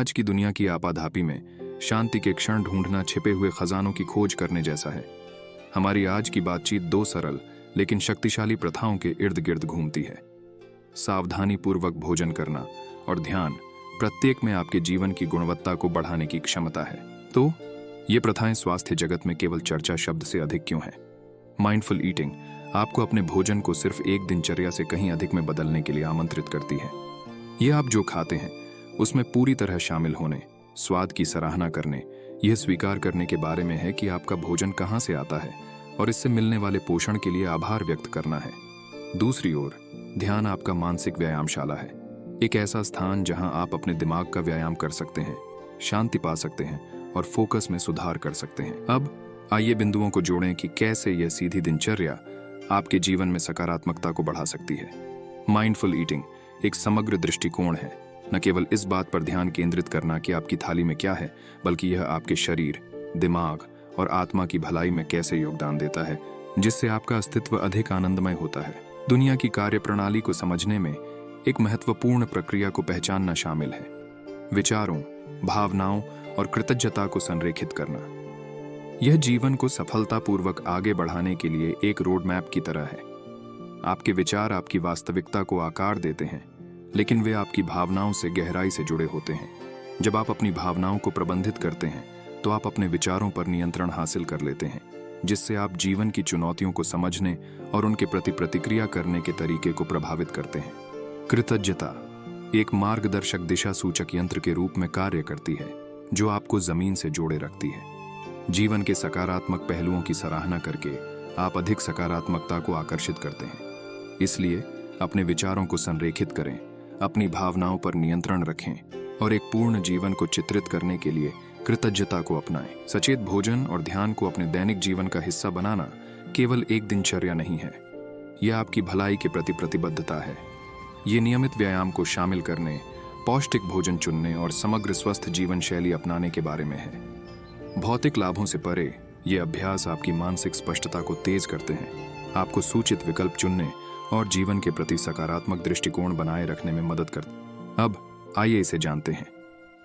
आज की दुनिया की आपाधापी में शांति के क्षण ढूंढना छिपे हुए खजानों की खोज करने जैसा है। हमारी आज की बातचीत दो सरल लेकिन शक्तिशाली प्रथाओं के इर्द गिर्द घूमती है। सावधानी पूर्वक भोजन करना और ध्यान, प्रत्येक में आपके जीवन की गुणवत्ता को बढ़ाने की क्षमता है। तो ये प्रथाएं स्वास्थ्य जगत में केवल चर्चा शब्द से अधिक क्यों हैं? माइंडफुल ईटिंग आपको अपने भोजन को सिर्फ एक दिनचर्या से कहीं अधिक में बदलने के लिए आमंत्रित करती है। ये आप जो खाते हैं उसमें पूरी तरह शामिल होने, स्वाद की सराहना करने, यह स्वीकार करने के बारे में है कि आपका भोजन कहाँ से आता है और इससे मिलने वाले पोषण के लिए आभार व्यक्त करना है। दूसरी ओर, ध्यान आपका मानसिक व्यायामशाला है, एक ऐसा स्थान जहां आप अपने दिमाग का व्यायाम कर सकते हैं, शांति पा सकते हैं और फोकस में सुधार कर सकते हैं। अब आइए बिंदुओं को जोड़ें कि कैसे यह सीधी दिनचर्या आपके जीवन में सकारात्मकता को बढ़ा सकती है। माइंडफुल ईटिंग एक समग्र दृष्टिकोण है, न केवल इस बात पर ध्यान केंद्रित करना कि आपकी थाली में क्या है, बल्कि यह आपके शरीर, दिमाग और आत्मा की भलाई में कैसे योगदान देता है, जिससे आपका अस्तित्व अधिक आनंदमय होता है। दुनिया की कार्यप्रणाली को समझने में एक महत्वपूर्ण प्रक्रिया को पहचानना शामिल है, विचारों, भावनाओं और कृतज्ञता को संरेखित करना। यह जीवन को सफलतापूर्वक आगे बढ़ाने के लिए एक रोड मैप की तरह है। आपके विचार आपकी वास्तविकता को आकार देते हैं, लेकिन वे आपकी भावनाओं से गहराई से जुड़े होते हैं। जब आप अपनी भावनाओं को प्रबंधित करते हैं तो आप अपने विचारों पर नियंत्रण हासिल कर लेते हैं, जिससे आप जीवन की चुनौतियों को समझने और उनके प्रति प्रतिक्रिया करने के तरीके को प्रभावित करते हैं। कृतज्ञता एक मार्गदर्शक दिशा सूचक यंत्र के रूप में कार्य करती है, जो आपको जमीन से जोड़े रखती है। जीवन के सकारात्मक पहलुओं की सराहना करके आप अधिक सकारात्मकता को आकर्षित करते हैं। इसलिए अपने विचारों को संरेखित करें, अपनी भावनाओं पर नियंत्रण रखें और एक पूर्ण जीवन को चित्रित करने के लिए कृतज्ञता को अपनाएं। सचेत भोजन और ध्यान को अपने दैनिक जीवन का हिस्सा बनाना केवल एक दिनचर्या नहीं है, यह आपकी भलाई के प्रति प्रतिबद्धता है। ये नियमित व्यायाम को शामिल करने, पौष्टिक भोजन चुनने और समग्र स्वस्थ जीवन शैली अपनाने के बारे में है। भौतिक लाभों से परे ये अभ्यास आपकी मानसिक स्पष्टता को तेज करते हैं, आपको सूचित विकल्प चुनने और जीवन के प्रति सकारात्मक दृष्टिकोण बनाए रखने में मदद करते। अब आइए इसे जानते हैं।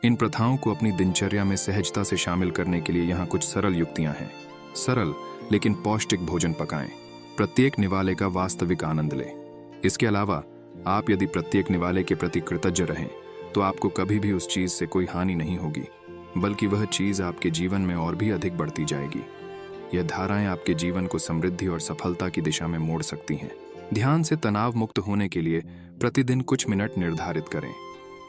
इन प्रथाओं को अपनी दिनचर्या में सहजता से शामिल करने के लिए यहाँ कुछ सरल युक्तियाँ हैं। सरल लेकिन पौष्टिक भोजन पकाएं, प्रत्येक निवाले का वास्तविक आनंद लें। इसके अलावा आप यदि प्रत्येक निवाले के प्रति कृतज्ञ रहें तो आपको कभी भी उस चीज से कोई हानि नहीं होगी, बल्कि वह चीज आपके जीवन में और भी अधिक बढ़ती जाएगी। यह धाराएं आपके जीवन को समृद्धि और सफलता की दिशा में मोड़ सकती हैं। ध्यान से तनाव मुक्त होने के लिए प्रतिदिन कुछ मिनट निर्धारित करें।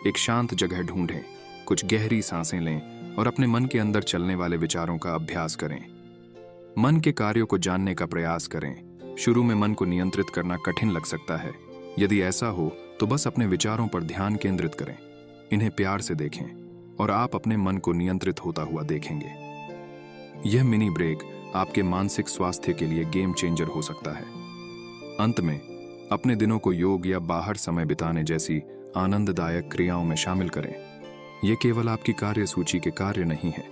एक शांत जगह ढूंढें, कुछ गहरी सांसें लें और अपने मन के अंदर चलने वाले विचारों का अभ्यास करें। मन के कार्यों को जानने का प्रयास करें। शुरू में मन को नियंत्रित करना कठिन लग सकता है। यदि ऐसा हो तो बस अपने विचारों पर ध्यान केंद्रित करें, इन्हें प्यार से देखें और आप अपने मन को नियंत्रित होता हुआ देखेंगे। यह मिनी ब्रेक आपके मानसिक स्वास्थ्य के लिए गेम चेंजर हो सकता है। अंत में अपने दिनों को योग या बाहर समय बिताने जैसी आनंददायक क्रियाओं में शामिल करें। ये केवल आपकी कार्य सूची के कार्य नहीं है,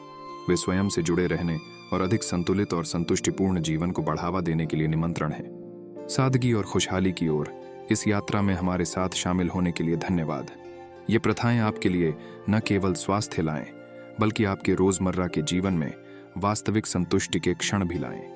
वे स्वयं से जुड़े रहने और अधिक संतुलित और संतुष्टिपूर्ण जीवन को बढ़ावा देने के लिए निमंत्रण है। सादगी और खुशहाली की ओर इस यात्रा में हमारे साथ शामिल होने के लिए धन्यवाद। ये प्रथाएं आपके लिए न केवल स्वास्थ्य लाएं, बल्कि आपके रोजमर्रा के जीवन में वास्तविक संतुष्टि के क्षण भी लाएं।